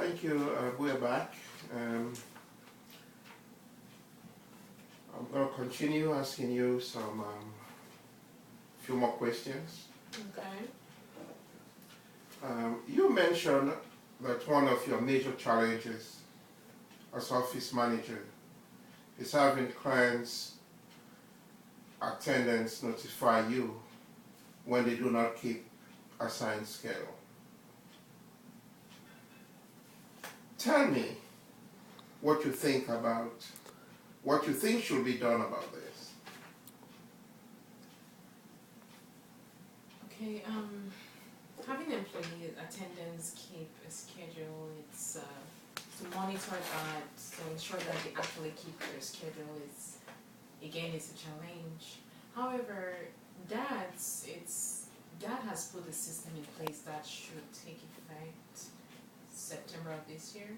Thank you. We're back. I'm going to continue asking you some few more questions. Okay. You mentioned that one of your major challenges as office manager is having clients' attendants notify you when they do not keep assigned schedule. Tell me what you think should be done about this. Okay. Having employee attendants keep a schedule, it's to monitor that, to ensure that they actually keep their schedule is, again, it's a challenge. However, DAD has put a system in place that should take effect September of this year,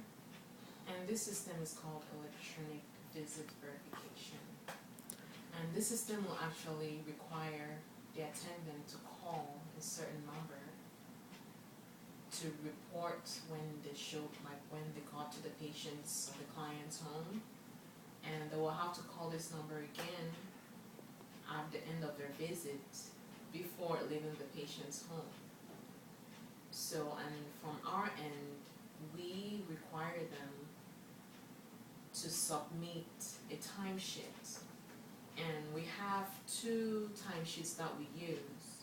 and this system is called electronic visit verification. And this system will actually require the attendant to call a certain number to report when they when they got to the patient's or the client's home, and they will have to call this number again at the end of their visit before leaving the patient's home. So, and from our end, we require them to submit a timesheet, and we have two timesheets that we use.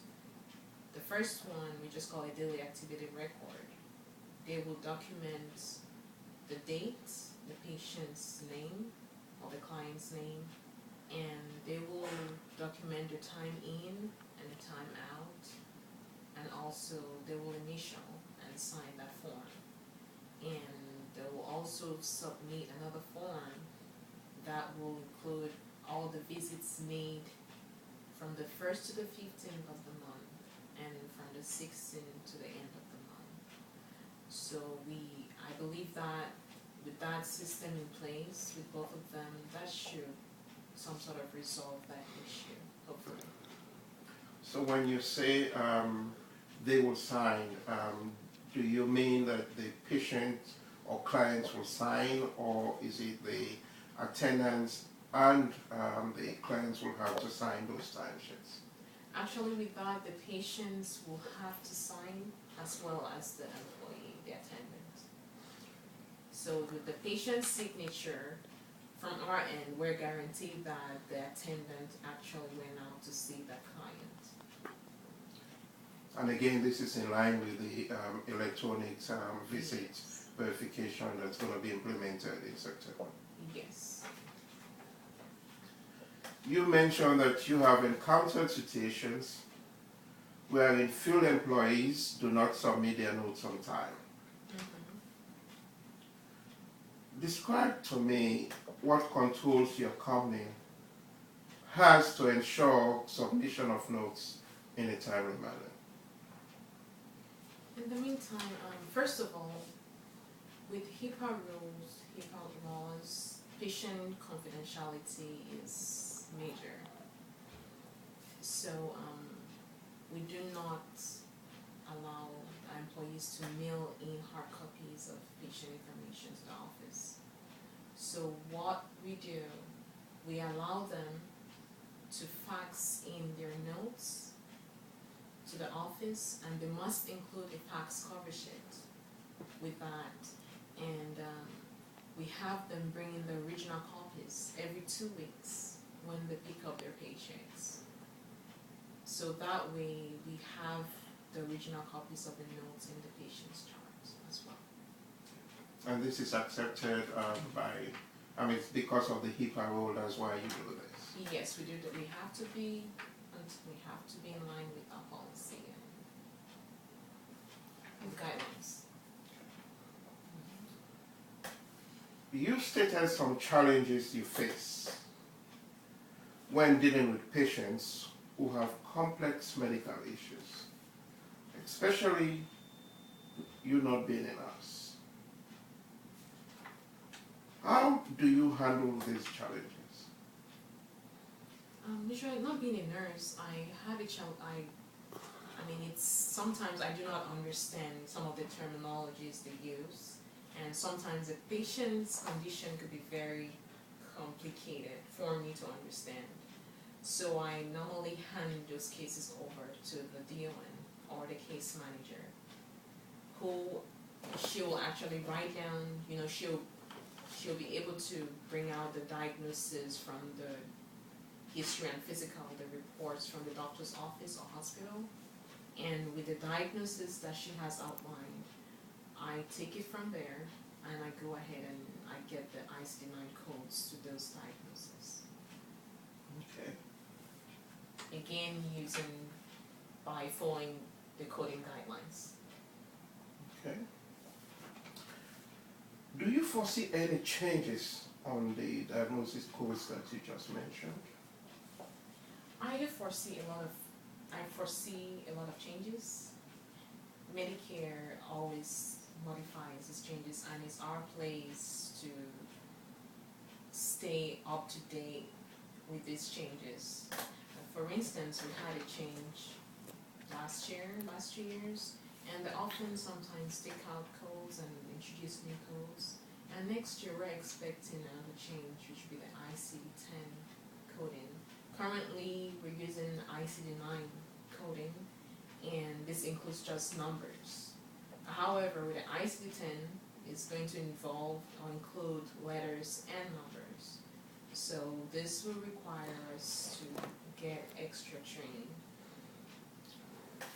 The first one we just call a daily activity record. They will document the date, the patient's name or the client's name, and they will document the time in and the time out, and also they will initial and sign that form. And they will also submit another form that will include all the visits made from the 1st to the 15th of the month, and from the 16th to the end of the month. So I believe that with that system in place, with both of them, that should some sort of resolve that issue, hopefully. So when you say they will sign, do you mean that the patient or clients will sign, or is it the attendants and the clients will have to sign those timesheets? Actually, with that, the patients will have to sign as well as the employee, the attendant. So with the patient's signature, from our end, we're guaranteed that the attendant actually went out to see the client. And again, this is in line with the electronic visit verification that's going to be implemented in September. Yes. You mentioned that you have encountered situations wherein field employees do not submit their notes on time. Mm-hmm. Describe to me what controls your company has to ensure submission of notes in a timely manner. In the meantime, first of all, with HIPAA rules, HIPAA laws, patient confidentiality is major. So we do not allow our employees to mail in hard copies of patient information to the office. So what we do, we allow them to fax in their notes to the office, and they must include a fax cover sheet with that. And we have them bring in the original copies every 2 weeks when they pick up their paychecks. So that way we have the original copies of the notes in the patient's charts as well. And this is accepted it's because of the HIPAA rule, that's why you do this. Yes, we do that. We have to be in line with our policy and guidelines. You stated some challenges you face when dealing with patients who have complex medical issues, especially you not being a nurse. How do you handle these challenges? Usually, not being a nurse, I have a child. It's sometimes I do not understand some of the terminologies they use, and sometimes the patient's condition could be very complicated for me to understand. So I normally hand those cases over to the DON or the case manager, who she will actually write down, she'll be able to bring out the diagnosis from the history and physical, the reports from the doctor's office or hospital. And with the diagnosis that she has outlined, I take it from there and I go ahead and I get the ICD-9 codes to those diagnoses. Okay. Again, by following the coding guidelines. Okay. Do you foresee any changes on the diagnosis codes that you just mentioned? I foresee a lot of changes. Medicare always modifies its changes, and it's our place to stay up to date with these changes. For instance, we had a change last 2 years, and they often sometimes take out codes and introduce new codes. And next year we're expecting another change, which would be the ICD-10 coding. Currently we're using ICD-9 coding, and this includes just numbers. However, with the ICD-10, it's going to involve or include letters and numbers. So this will require us to get extra training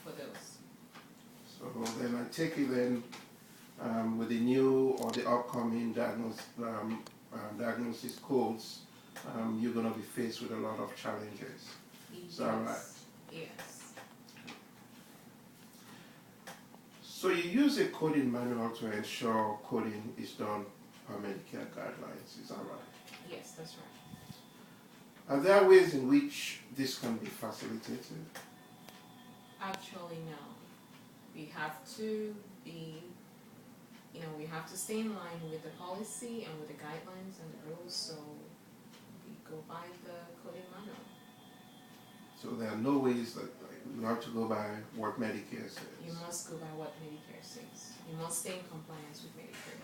for those. So then I take it then, with the new or the upcoming diagnosis codes, you're going to be faced with a lot of challenges. Is that right? Yes. So you use a coding manual to ensure coding is done per Medicare guidelines, is that right? Yes, that's right. Are there ways in which this can be facilitated? Actually, no. We have to be, we have to stay in line with the policy and with the guidelines and the rules, so we go by the coding manual. So there are no ways that you have to go by what Medicare says. You must go by what Medicare says. You must stay in compliance with Medicare.